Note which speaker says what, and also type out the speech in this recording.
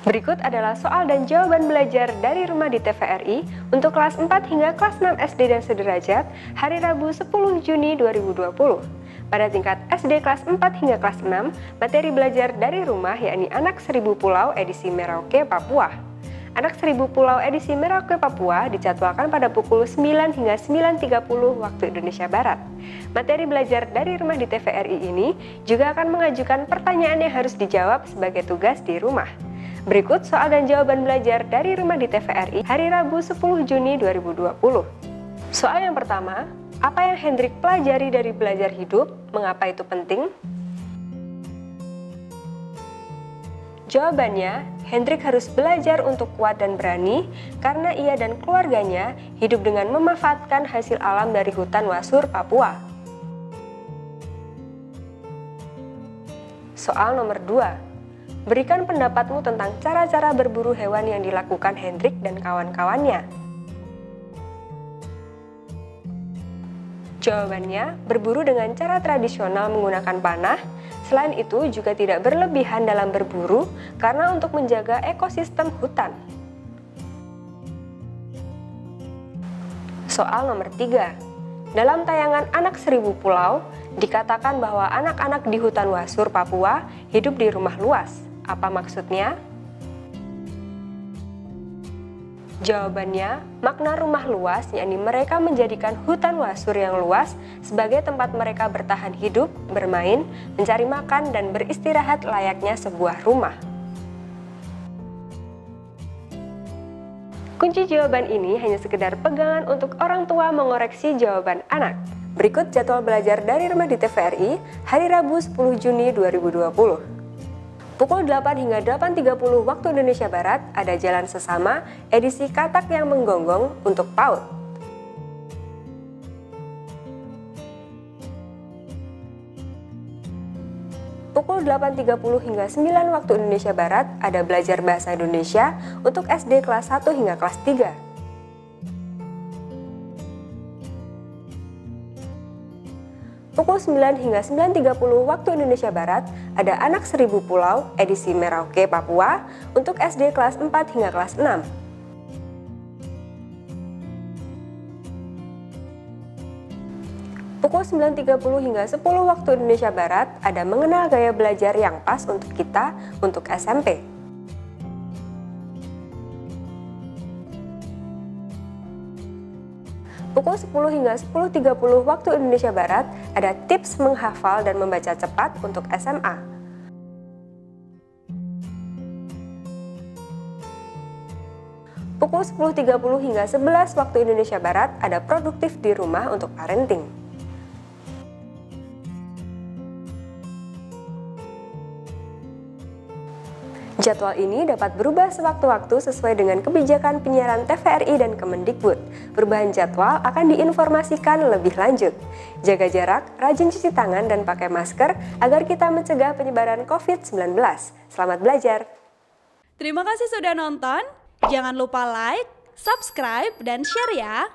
Speaker 1: Berikut adalah soal dan jawaban belajar dari rumah di TVRI untuk kelas 4 hingga kelas 6 SD dan sederajat hari Rabu 10 Juni 2020. Pada tingkat SD kelas 4 hingga kelas 6, materi belajar dari rumah yakni Anak Seribu Pulau edisi Merauke, Papua. Anak Seribu Pulau edisi Merauke, Papua dijadwalkan pada pukul 9 hingga 9.30 waktu Indonesia Barat. Materi belajar dari rumah di TVRI ini juga akan mengajukan pertanyaan yang harus dijawab sebagai tugas di rumah. Berikut soal dan jawaban belajar dari rumah di TVRI hari Rabu 10 Juni 2020. Soal yang pertama, apa yang Hendrik pelajari dari belajar hidup? Mengapa itu penting? Jawabannya, Hendrik harus belajar untuk kuat dan berani karena ia dan keluarganya hidup dengan memanfaatkan hasil alam dari hutan Wasur, Papua. Soal nomor 2. Berikan pendapatmu tentang cara-cara berburu hewan yang dilakukan Hendrik dan kawan-kawannya. Jawabannya, berburu dengan cara tradisional menggunakan panah. Selain itu juga tidak berlebihan dalam berburu karena untuk menjaga ekosistem hutan. Soal nomor 3. Dalam tayangan Anak Seribu Pulau, dikatakan bahwa anak-anak di hutan Wasur, Papua hidup di rumah luas. Apa maksudnya? Jawabannya, makna rumah luas yakni mereka menjadikan hutan Wasur yang luas sebagai tempat mereka bertahan hidup, bermain, mencari makan, dan beristirahat layaknya sebuah rumah. Kunci jawaban ini hanya sekedar pegangan untuk orang tua mengoreksi jawaban anak. Berikut jadwal belajar dari rumah di TVRI hari Rabu 10 Juni 2020. Pukul 8 hingga 8.30 waktu Indonesia Barat ada Jalan Sesama edisi Katak yang Menggonggong untuk PAUD. Pukul 8.30 hingga 9 waktu Indonesia Barat ada Belajar Bahasa Indonesia untuk SD kelas 1 hingga kelas 3. Pukul 9 hingga 9.30 waktu Indonesia Barat ada Anak Seribu Pulau edisi Merauke, Papua untuk SD kelas 4 hingga kelas 6. Pukul 9.30 hingga 10 waktu Indonesia Barat ada Mengenal Gaya Belajar yang Pas untuk Kita untuk SMP. Pukul 10 hingga 10.30 waktu Indonesia Barat ada Tips Menghafal dan Membaca Cepat untuk SMA. Pukul 10.30 hingga 11 waktu Indonesia Barat ada Produktif di Rumah untuk Parenting. Jadwal ini dapat berubah sewaktu-waktu sesuai dengan kebijakan penyiaran TVRI dan Kemendikbud. Perubahan jadwal akan diinformasikan lebih lanjut. Jaga jarak, rajin cuci tangan, dan pakai masker agar kita mencegah penyebaran COVID-19. Selamat belajar!
Speaker 2: Terima kasih sudah nonton. Jangan lupa like, subscribe, dan share ya!